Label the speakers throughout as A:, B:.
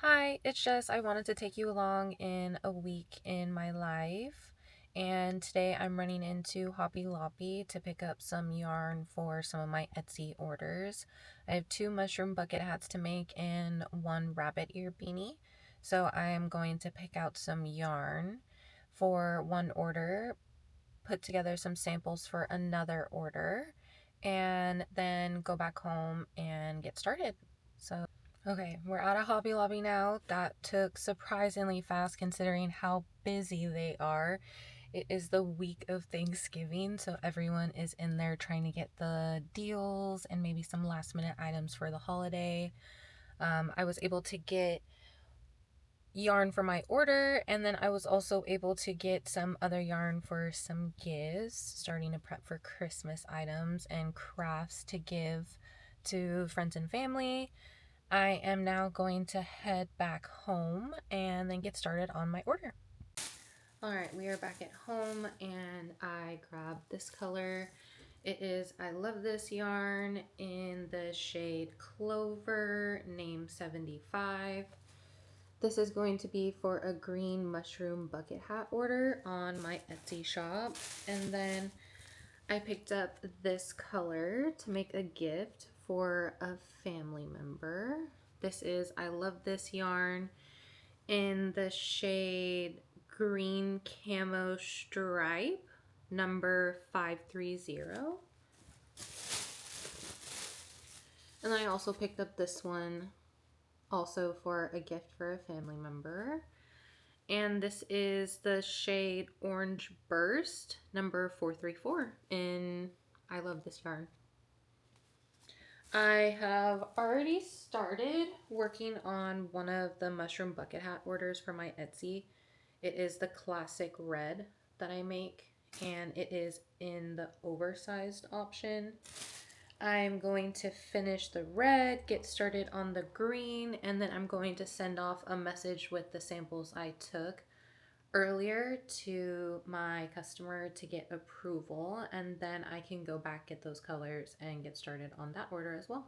A: Hi, it's Jess. I wanted to take you along in a week in my life. And today I'm running into Hobby Lobby to pick up some yarn for some of my Etsy orders. I have 2 mushroom bucket hats to make and 1 rabbit ear beanie. So I am going to pick out some yarn for 1 order, put together some samples for another order, and then go back home and get started. Okay, we're at a Hobby Lobby now. That took surprisingly fast considering how busy they are. It is the week of Thanksgiving, so everyone is in there trying to get the deals and maybe some last minute items for the holiday. I was able to get yarn for my order, and then I was also able to get some other yarn for some gifts, starting to prep for Christmas items and crafts to give to friends and family. I am now going to head back home and then get started on my order. All right, we are back at home and I grabbed this color. It is I Love This yarn in the shade Clover, name 75. This is going to be for a green mushroom bucket hat order on my Etsy shop. And then I picked up this color to make a gift for a family member. This is I Love This yarn in the shade Green Camo Stripe, number 530. And I also picked up this one also for a gift for a family member. And this is the shade Orange Burst, number 434 in I Love This yarn. I have already started working on one of the mushroom bucket hat orders for my Etsy. It is the classic red that I make, and it is in the oversized option. I'm going to finish the red, get started on the green, and then I'm going to send off a message with the samples I took earlier to my customer to get approval, and then I can go back, get those colors, and get started on that order as well.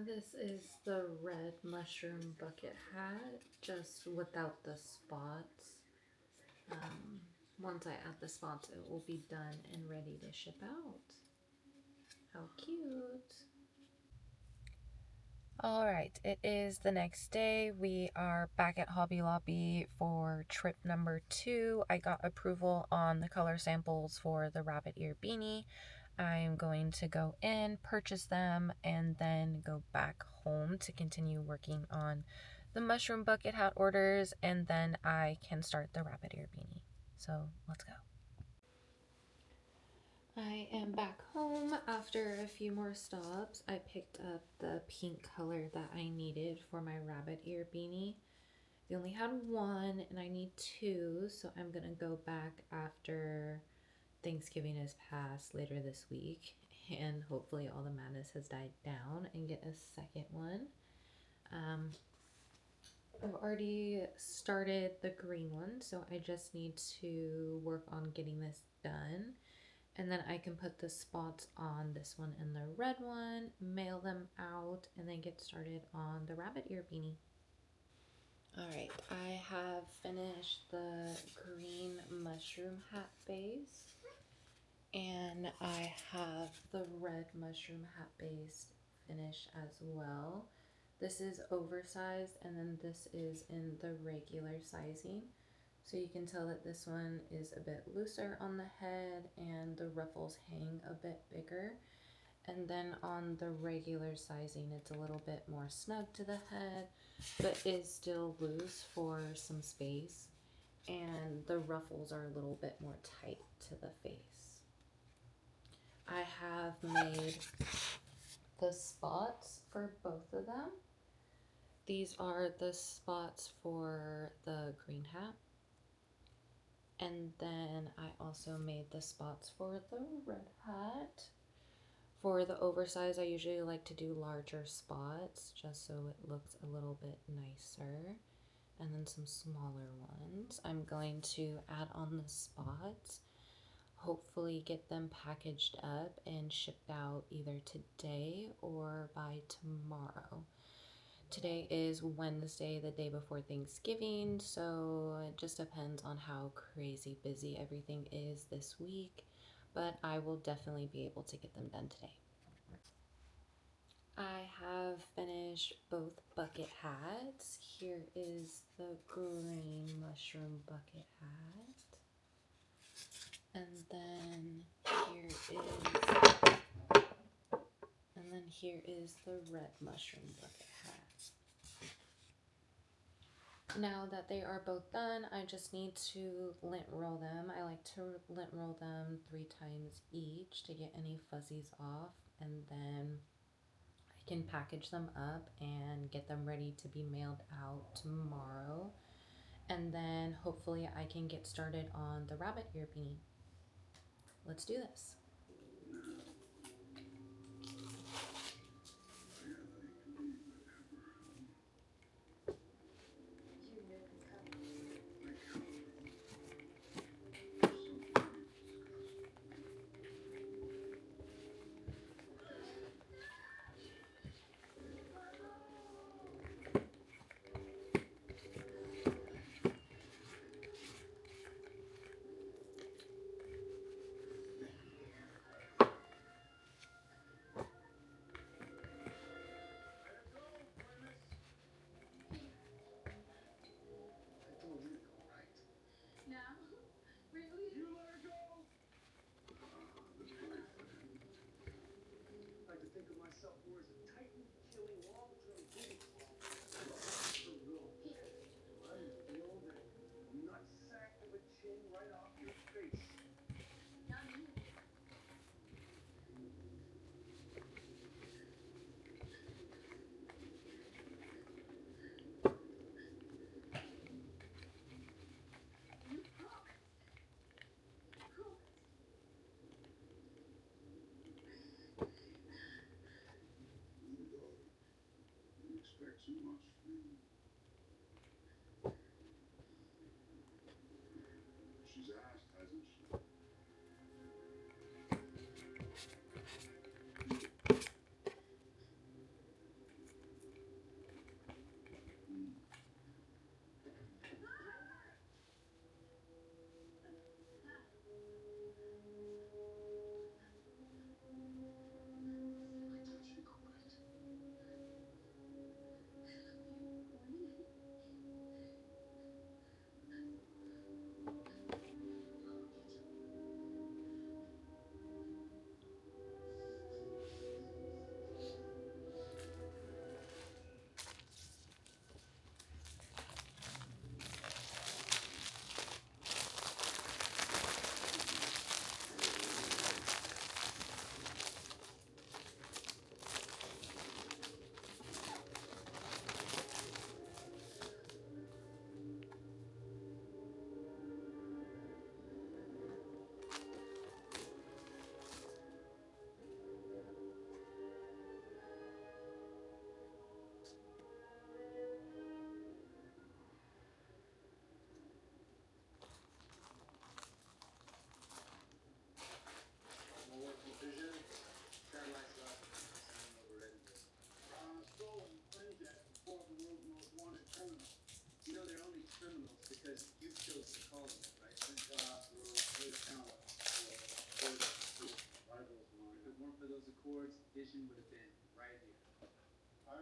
A: This is the red mushroom bucket hat, just without the spots. Once I add the spots, it will be done and ready to ship out. How cute. All right, it is the next day. We are back at Hobby Lobby for trip number 2. I got approval on the color samples for the rabbit ear beanie. I'm going to go in, purchase them, and then go back home to continue working on the mushroom bucket hat orders, and then I can start the rabbit ear beanie. So let's go. I am back home after a few more stops. I picked up the pink color that I needed for my rabbit ear beanie. They only had one and I need 2, so I'm gonna go back after Thanksgiving is passed later this week and hopefully all the madness has died down and get a second one. I've already started the green one, so I just need to work on getting this done. And then I can put the spots on this one and the red one, mail them out, and then get started on the rabbit ear beanie. Alright, I have finished the green mushroom hat base, and I have the red mushroom hat base finished as well. This is oversized, and then this is in the regular sizing. So you can tell that this one is a bit looser on the head and the ruffles hang a bit bigger. And then on the regular sizing, it's a little bit more snug to the head, but is still loose for some space. And the ruffles are a little bit more tight to the face. I have made the spots for both of them. These are the spots for the green hat. And then I also made the spots for the red hat. For the oversized, I usually like to do larger spots just so it looks a little bit nicer. And then some smaller ones. I'm going to add on the spots, hopefully get them packaged up and shipped out either today or by tomorrow. Today is Wednesday, the day before Thanksgiving, so it just depends on how crazy busy everything is this week, but I will definitely be able to get them done today. I have finished both bucket hats. Here is the green mushroom bucket hat. Here is the red mushroom bucket hat. Now that they are both done, I just need to lint roll them. I like to lint roll them 3 times each to get any fuzzies off, and then I can package them up and get them ready to be mailed out tomorrow. And then hopefully I can get started on the rabbit ear beanie. Let's do this.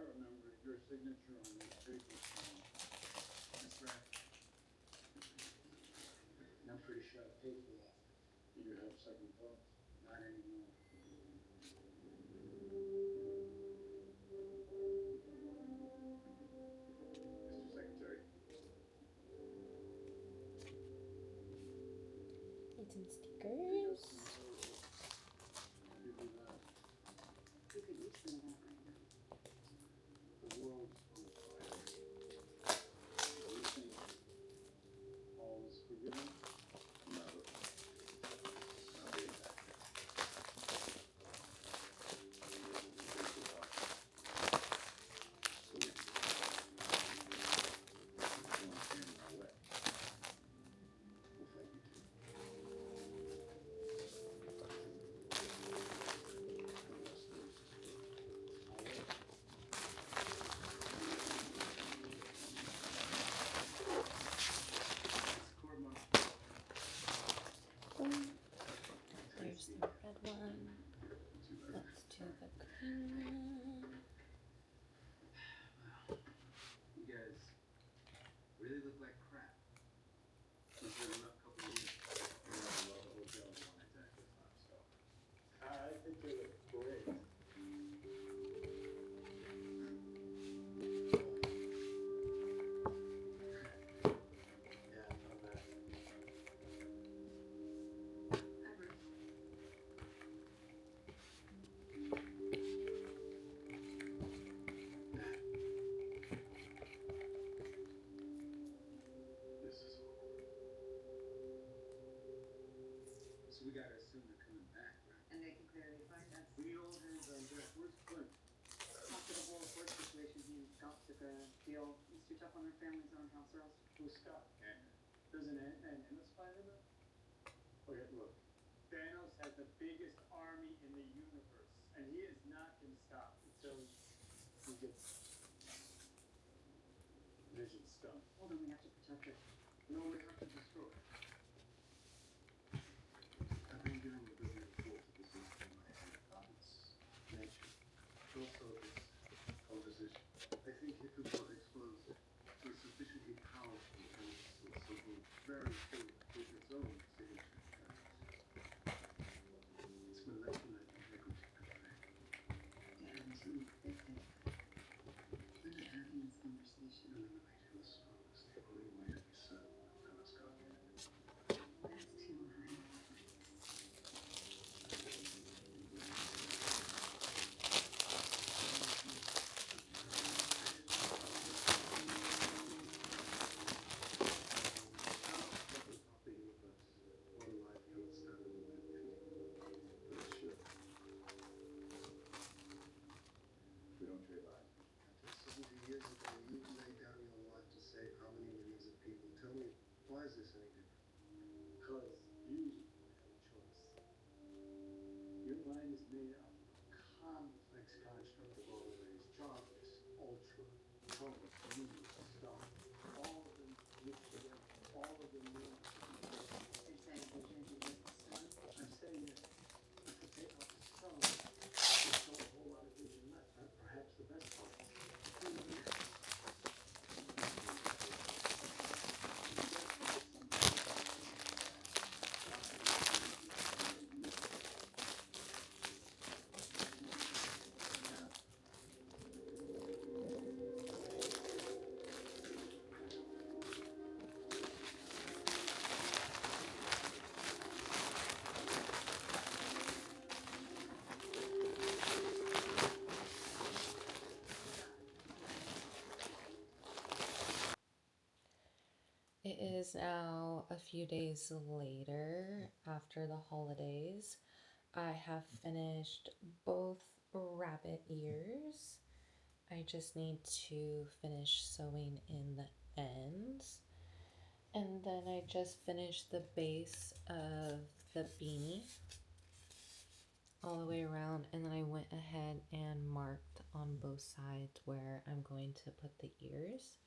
B: remember your signature on these papers. That's right. And I'm pretty sure I paid for that. Did you have second thoughts? Not anymore. Mr. Secretary.
A: Need some stickers.
B: I'll give you that.
C: You could use some of that right now.
B: The world's on fire. Do you think all is forgiven? No. I'll be back.
A: There's the red one. Let's do the green one.
B: You guys really look like crap. It's been a rough couple of weeks. Well, the hotel wasn't exactly 5-star. I think they look great. Yeah, not bad. This is awkward. So we gotta assume they're coming back, right?
C: And they can clearly find us.
B: We need all hands on deck. Where's Clint?
C: After the whole work situation, he and Scott took a deal. He's too tough on their family's own house arrest.
B: Who's Scott? Doesn't Amos find him out? Okay, look. Thanos has the biggest army in the universe, and he is not gonna stop until he gets Vision stuff.
C: Well, then we have to protect it.
B: No, we have to destroy it. I've been dealing with this report of the system in my head. It's nature. Also this composition. I think if it were explosive, it's sufficiently powerful and it's something very similar with its own signature characters. It's molecular integrity, correct?
C: Yeah, something big thing. We're not having this conversation.
B: Eliminate the strongest. The only way to be certain of God's guardian.
C: That's too high.
B: The universe, one life cannot stand in the way of many, but it should. We don't trade lives. After 70 years ago, you laid down your life to save how many millions of people? Tell me, why is this any different? Because you have a choice. Your mind is made up of a complex construct of overlays, Jarvis, Ultra, Thomas, Unity, Star. All of them mixed together. All of them new.
C: You're saying we can't do this this time?
B: I'm saying that if we take off the sun, there's not a whole lot of vision left. Perhaps the best part.
A: It is now a few days later after the holidays. I have finished both rabbit ears. I just need to finish sewing in the ends. And then I just finished the base of the beanie all the way around, and then I went ahead and marked on both sides where I'm going to put the ears.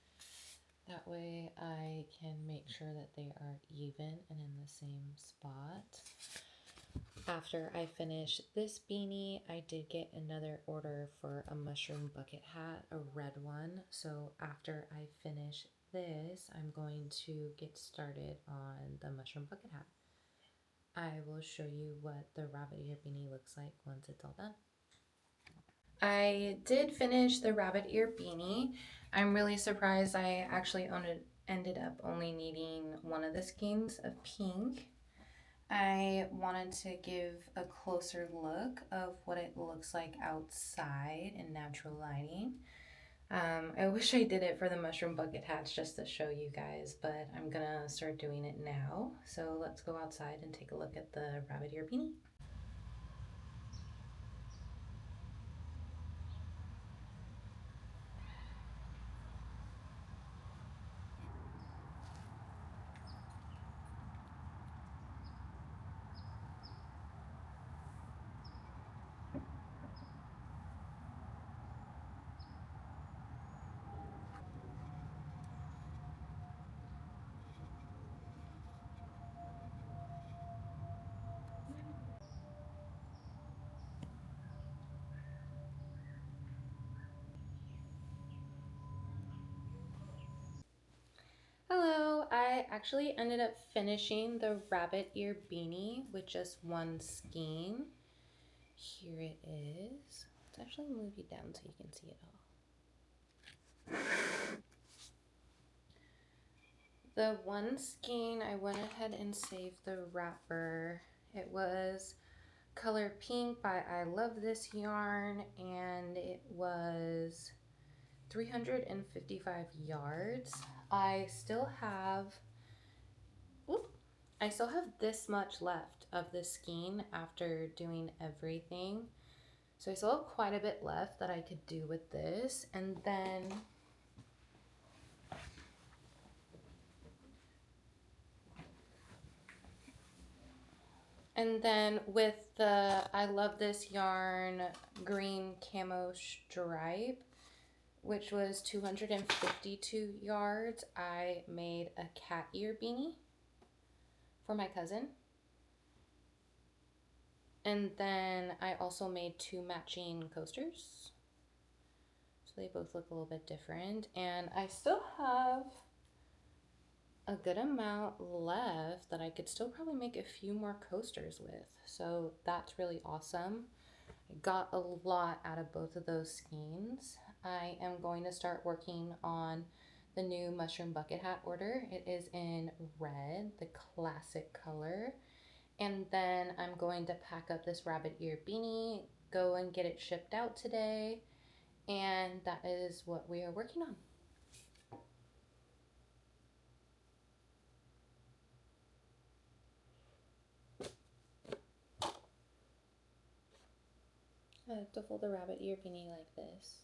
A: That way I can make sure that they are even and in the same spot. After I finished this beanie, I did get another order for a mushroom bucket hat, a red one. So after I finish this, I'm going to get started on the mushroom bucket hat. I will show you what the rabbit ear beanie looks like once it's all done. I did finish the rabbit ear beanie. I'm really surprised I actually ended up only needing one of the skeins of pink. I wanted to give a closer look of what it looks like outside in natural lighting. I wish I did it for the mushroom bucket hats just to show you guys, but I'm gonna start doing it now. So let's go outside and take a look at the rabbit ear beanie. Hello, I actually ended up finishing the rabbit ear beanie with just one skein. Here it is. Let's actually move you down so you can see it all. The one skein, I went ahead and saved the wrapper. It was color pink by I Love This Yarn, and it was 355 yards. I still have this much left of this skein after doing everything. So I still have quite a bit left that I could do with this. And then with the I Love This Yarn green camo stripe, which was 252 yards, I made a cat ear beanie for my cousin. And then I also made 2 matching coasters. So they both look a little bit different. And I still have a good amount left that I could still probably make a few more coasters with. So that's really awesome. I got a lot out of both of those skeins. I am going to start working on the new mushroom bucket hat order. It is in red, the classic color. And then I'm going to pack up this rabbit ear beanie, go and get it shipped out today. And that is what we are working on. I have to fold the rabbit ear beanie like this.